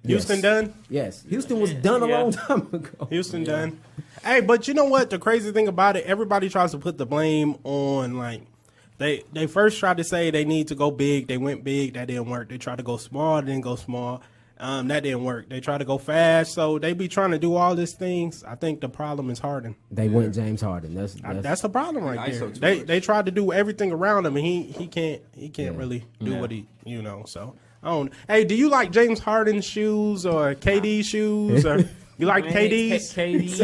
Houston Yes. done? Yes, Houston was done a Yeah. long time ago. Houston done. Hey, but you know what? The crazy thing about it, everybody tries to put the blame on like they first tried to say they need to go big. They went big, that didn't work. They tried to go small, didn't go small. That didn't work. They tried to go fast, so they be trying to do all these things. I think the problem is Harden. They went James Harden. That's That's the problem right ISO there. too They much. they tried to do everything around him, and he can't really do Yeah. what he So I don't. Hey, do you like James Harden's shoes or KD's shoes or you like Man, KD's? KD's.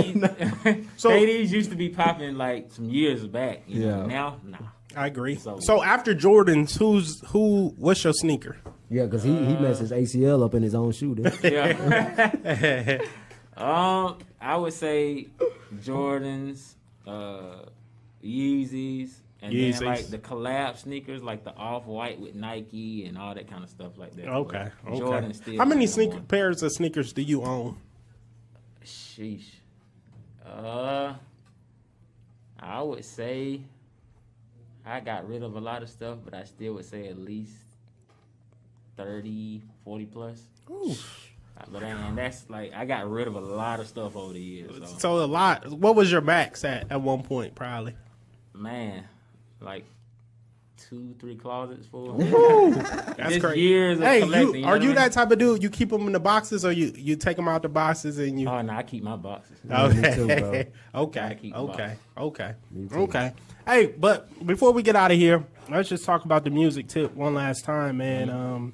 So- KD's used to be popping like some years back. You know? Yeah. Now, nah. I agree. So- So after Jordan's, what's your sneaker? yeah, because he messed his ACL up in his own shoe. There. Yeah. I would say Jordans, Yeezys, and Yeezys. then like the collab sneakers, like the off-white with Nike and all that kind of stuff like that. Okay. But Okay. Jordan still How many number one. pairs of sneakers do you own? Sheesh. I would say I got rid of a lot of stuff, but I still would say at least 30, 40 plus. Ooh. But and that's like I got rid of a lot of stuff over the years. So So a lot. What was your max at one point? Probably. man, like 2-3 closets full. That's Just crazy. years of Hey, collecting. are you know what I mean? that type of dude? You keep them in the boxes, or you take them out the boxes and you? Oh no, I keep my boxes. Okay. me too, bro. I Okay. keep the Okay. Okay. Me too. Okay. Hey, but before we get out of here, let's just talk about the music tip one last time, man.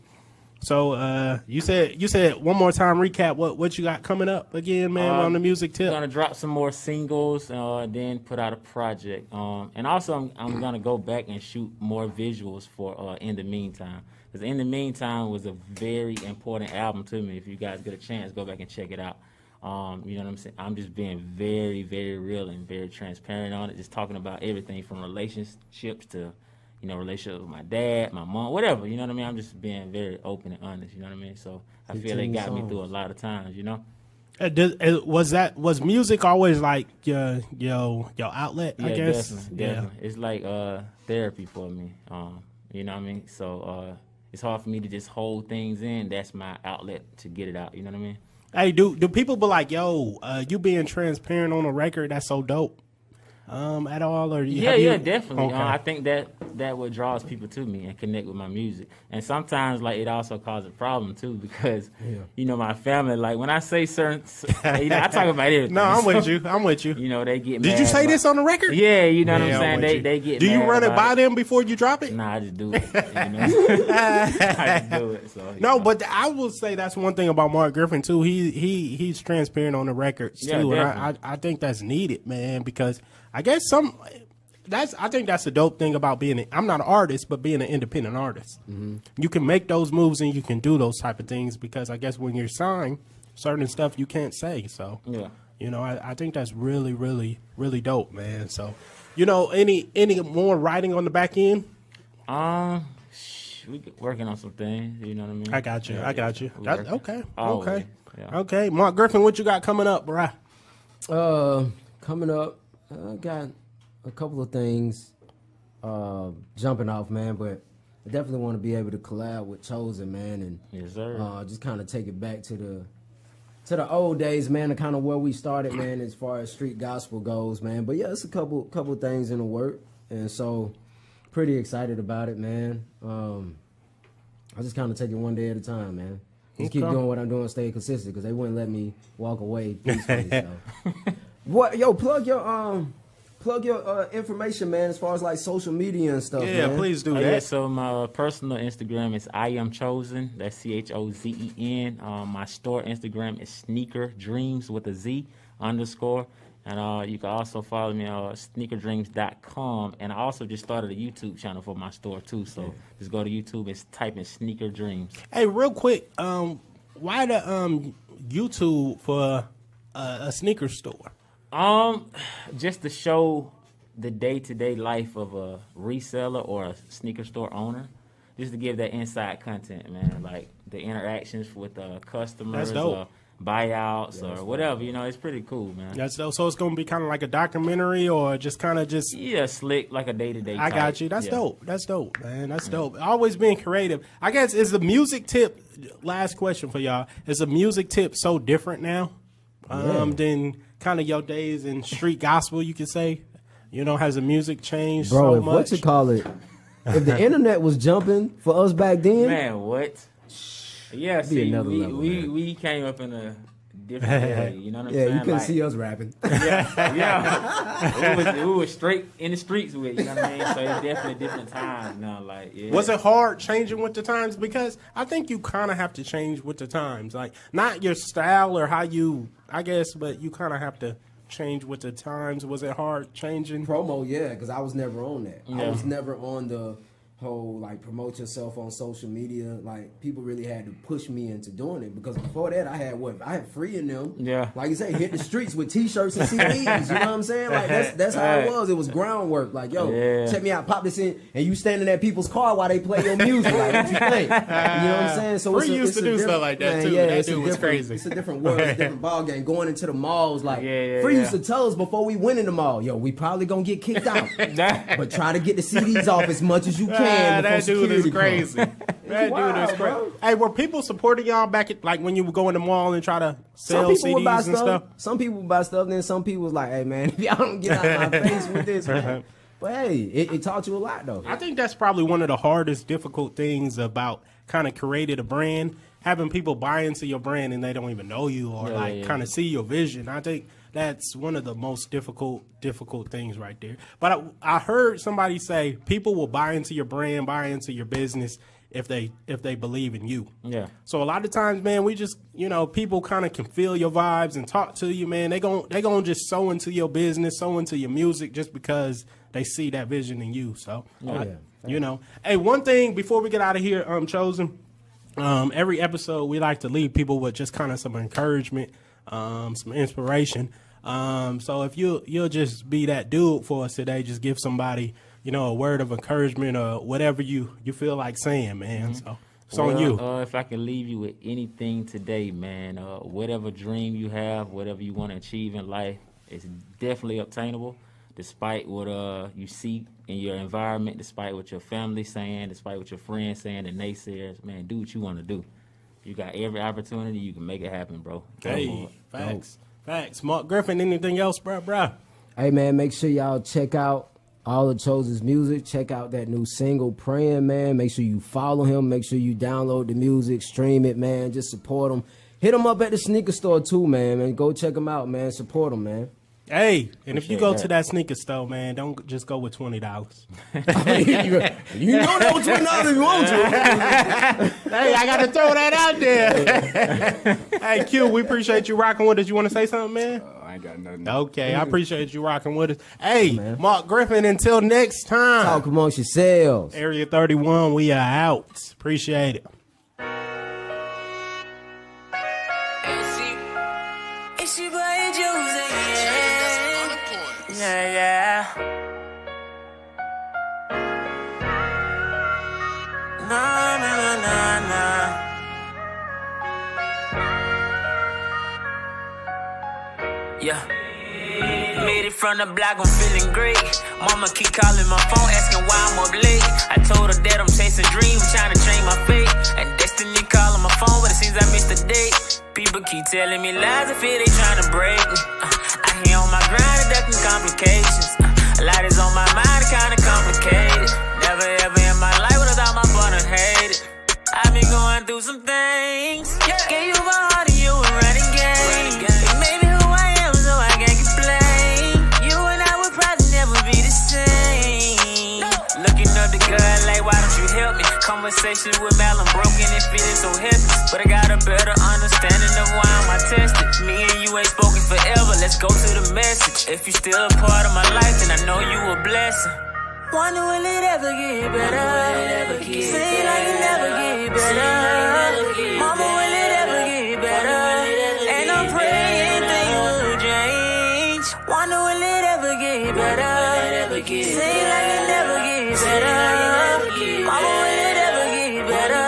So you said one more time recap what you got coming up again, man, on the music I'm tip. gonna drop some more singles, then put out a project. And also I'm gonna go back and shoot more visuals for In the Meantime. Because In the Meantime was a very important album to me. If you guys get a chance, go back and check it out. You know what I'm saying? I'm just being very, very real and very transparent on it. Just talking about everything from relationships to, relationships with my dad, my mom, whatever. You know what I mean? I'm just being very open and honest. You know what I mean? So I feel it 15 got me songs. through a lot of times. Was music always like your outlet? I guess. Definitely. It's like therapy for me. You know what I mean? So it's hard for me to just hold things in. That's my outlet to get it out. You know what I mean? Hey, do people be like, yo, you being transparent on a record? That's so dope. At all, or Yeah, definitely. Okay. I think that what draws people to me and connect with my music. And sometimes, like, it also causes a problem too because, my family, like, when I say certain, I talk about everything. No, I'm with So, you. I'm with you. They get. Did mad you say about- this on the record? Yeah, you know what Yeah, I'm with saying. you. They get. Do you mad run it about by them before you drop it? Nah, I just do it. I just do it. So No, but I will say that's one thing about Mark Griffin too. He's transparent on the records Yeah, too, and definitely. I think that's needed, man. Because I guess I think that's the dope thing about being. I'm not an artist, but being an independent artist, you can make those moves and you can do those type of things. Because I guess when you're signed, certain stuff you can't say. So Yeah. I think that's really, really, really dope, man. So, any more writing on the back end? We working on some things. You know what I mean? I got you. Yeah, I got you. we That, working. okay. Always. Okay. Yeah. Okay. Mark Griffin, what you got coming up, bruh? Coming up, I got a couple of things jumping off, man, but I definitely want to be able to collab with Chozen, man, and Yes, sir. just kind of take it back to the old days, man, and kind of where we started, man, as far as street gospel goes, man. But yeah, it's a couple things in the work, and so pretty excited about it, man. I just kind of take it one day at a time, man. Just keep Okay. doing what I'm doing, stay consistent, because they wouldn't let me walk away peacefully. So. What, yo, plug your information, man, as far as like social media and stuff. Yeah, man. please do Oh, that. yeah, so my personal Instagram is I am Chozen. That's CHOZEN. My store Instagram is Sneaker Dreams with a Z _. And you can also follow me on sneakerdreams.com. And I also just started a YouTube channel for my store too. So just go to YouTube and type in Sneaker Dreams. Hey, real quick, why the YouTube for a sneaker store? Just to show the day-to-day life of a reseller or a sneaker store owner, just to give that inside content, man, like the interactions with customers, That's dope. or buyouts, or whatever. It's pretty cool, man. That's dope. So it's gonna be kind of like a documentary, or just kind of just. Yeah, slick, like a day-to-day. I type. got you. That's Yeah. dope. That's dope, man. That's dope. Always being creative. I guess is the music tip. Last question for y'all: is the music tip so different now than kind of your days in street gospel? You could say, has the music changed Bro, so if much? what you call it? If the internet was jumping for us back then, Man, what? Yeah, see, another level, man. we came up in a different area. You know what I'm yeah, saying? you couldn't Like, see us rapping. Yeah. we were straight in the streets with it, you know what I mean? So it's definitely different times now. Like, yeah. Was it hard changing with the times? Because I think you kind of have to change with the times. Like, not your style or how you, I guess, but you kind of have to change with the times. Was it hard changing? Promo, yeah, because I was never on that. I Yeah. was never on whole like promote yourself on social media, like people really had to push me into doing it, because before that I had free in them. Yeah. Like you say, hit the streets with t-shirts and CDs. You know what I'm saying? Like that's how it was. It was groundwork. Like, yo, check me out, pop this in, and you standing at people's car while they play your music. Like, what you think? You know what I'm saying? So Free used to do stuff like that too. Yeah, that dude was crazy. It's a different world, it's a different ball game. Going into the malls, like Free used to tell us before we went in the mall, yo, we probably gonna get kicked out, but try to get the CDs off as much as you can. That dude is crazy. That wild, dude is crazy. bro. Hey, were people supporting y'all back at like when you would go in the mall and try to sell Some people would buy CDs and stuff? Some people would buy stuff. Then some people was like, "Hey, man, if y'all don't get out of my face with this, man." But hey, it taught you a lot, though. I think that's probably one of the hardest, difficult things about kind of creating a brand, having people buy into your brand and they don't even know you or kind of see your vision. I think that's one of the most difficult things right there. But I heard somebody say people will buy into your brand, buy into your business if they believe in you. Yeah. So a lot of times, man, we just, people kind of can feel your vibes and talk to you, man. They gon' just sow into your business, sow into your music just because they see that vision in you. So, Hey, one thing before we get out of here, Chozen, every episode we like to leave people with just kind of some encouragement, some inspiration. So if you'll just be that dude for us today, just give somebody, a word of encouragement or whatever you feel like saying, man. So it's on you. If I can leave you with anything today, man, whatever dream you have, whatever you want to achieve in life, it's definitely obtainable, despite what you see in your environment, despite what your family's saying, despite what your friends saying, the naysayers. Man, do what you want to do. You got every opportunity, you can make it happen, bro. Hey, facts. Mark Griffin, anything else, bro? Hey, man, make sure y'all check out all of Chozen's music. Check out that new single, Praying, man. Make sure you follow him. Make sure you download the music, stream it, man. Just support him. Hit him up at the sneaker store, too, man. And go check him out, man. Support him, man. Hey, and if you go to that sneaker store, man, don't just go with $20. You know that was $20 if you want to. Hey, I got to throw that out there. Hey, Q, we appreciate you rocking with us. You want to say something, man? I ain't got nothing. Okay, I appreciate you rocking with us. Hey, Mark Griffin, until next time. Talk amongst yourselves. Area 31, we are out. Appreciate it. It's your boy Chozen. Yeah. Nah. Yeah. Made it from the block, I'm feeling great. Mama keep calling my phone, asking why I'm up late. I told her that I'm chasing dreams, trying to change my fate. And destiny calling my phone, but it seems I missed the date. People keep telling me lies, I feel they trying to break me. I hear on my grind, ducking complications. A lot is on my mind, kinda complicated. Never ever in my life would I thought my partner hated. I've been going through some things. Gave you my heart and you were running game. You made me who I am, so I can't complain. You and I would probably never be the same. Looking up to God like, why don't you help me? Conversation with Mal, I'm broken and feeling so heavy. But I got a better understanding of why I'm tested. Me and you ain't spoken forever, let's go to the message. If you still a part of my life, then I know you a blessing. Wonder will it ever get better? Seem like it never get better. Mama, will it ever get better? And I'm praying things will change. Wonder will it ever get better? Seem like it never gets better. Mama, will it ever get better?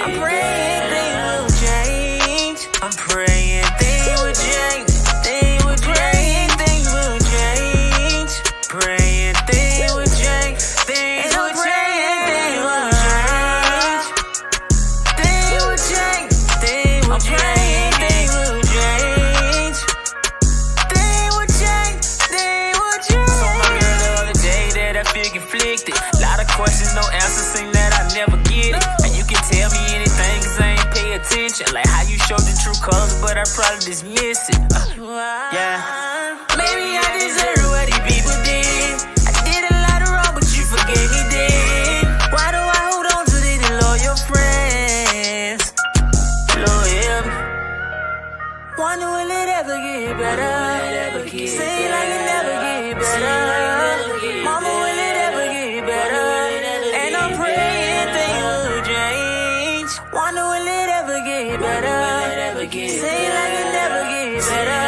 I'm praying things will change. I'm praying things will change. Things will change. Things will change. Praying things will change. Things will change. Things will change. Things will change. Things will change. Things will change. Things will change. Things will change. Told my girl the other day that I feel conflicted. Lot of questions, no answers, seem that I never get it. And you can tell me anything 'cause I ain't pay attention. Like how you showed the true colors, but I probably dismiss it. Yeah. Maybe I deserve what these people did. I did a lot of wrong, but you forgave me then. Why do I hold on to these loyal friends? Loyal. Wonder will it ever get better? Seem like it never get better. Mama, will it ever get better? And I'm get better. Seem like it never get better.